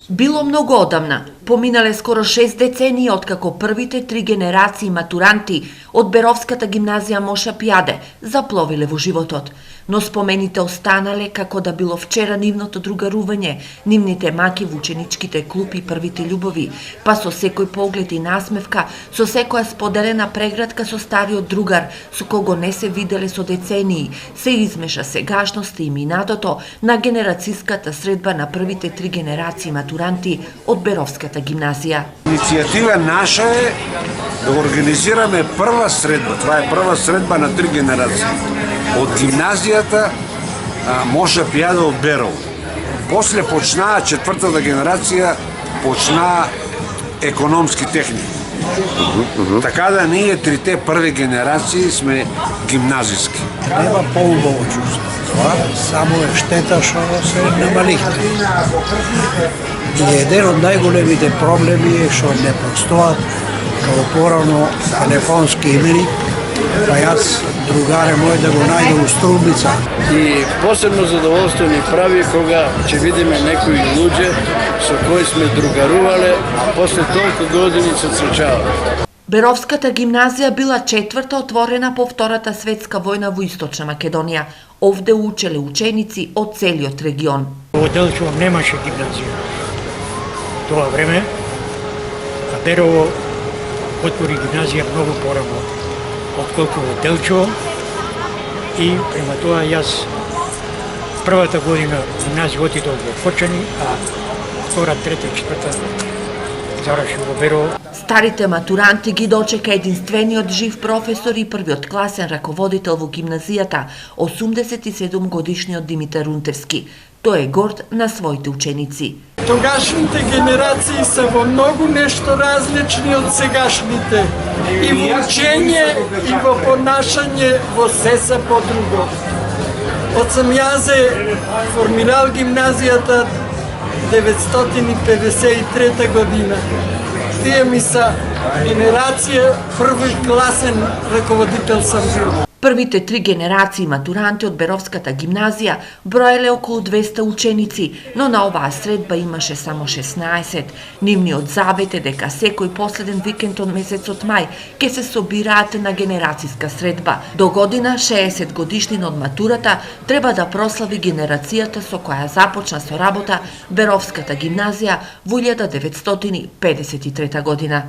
Било многу одамна. Поминале скоро 6 децении откако првите 3 генерации матуранти од Беровската гимназија Моша Пјаде запловиле во животот. Но спомените останале како да било вчера нивното другарување, нивните маки во ученичките клупи првите љубови, па со секој поглед и насмевка, со секоја споделена преградка со стариот другар, со кого не се виделе со децении, се измеша сегашноста и минатото на генерацијската средба на првите 3 генерации матуранти од Беровската гимназија. Иницијатива наша е да организираме прва средба. Това е прва средба на 3 генерации. Од гимназијата Моша Пјаде од Берово. После почнаа четвртата генерација, почнаа економски техники. Така да ние трите први генерации сме гимназиски. Нема поубаво чувство. Само е штета што се намалихте. И еден од најголемите проблеми е што не постојат како порано телефонски имени, па јас другаре мој да го најдам у Струмица. И посебно задоволство ни прави кога ќе видиме некои луѓе со кои сме другарувале, а после толку години се среќавале. Беровската гимназија била четврта отворена по Втората светска војна во Источна Македонија. Овде учеле ученици од целиот регион. Во Делчево немаше гимназија. Тоа време, а Берово отвори гимназија многу порано отколку во Делчево, и према тоа јас првата година гимназија отидов во Фочани, а втора, трета и четврта завршив во Берово. Старите матуранти ги дочека единствениот жив професор и првиот класен раководител во гимназијата, 87 годишниот Димитар Рунтевски. Тој е горд на своите ученици. Тогашните генерации се во многу нешто различни од сегашните. И во учење, и во понашање, во се се подруго. Од сам јазе формирал гимназијата 953 година. Тие ми са генерација, први класен раководител сам бил. Првите 3 генерации матуранти од Беровската гимназија броеле околу 200 ученици, но на оваа средба имаше само 16. Нивниот завет е дека секој последен викенд од месецот мај ќе се собираат на генерацијска средба. До година 60 годишнина од матурата треба да прослави генерацијата со која започна со работа Беровската гимназија во 1953 година.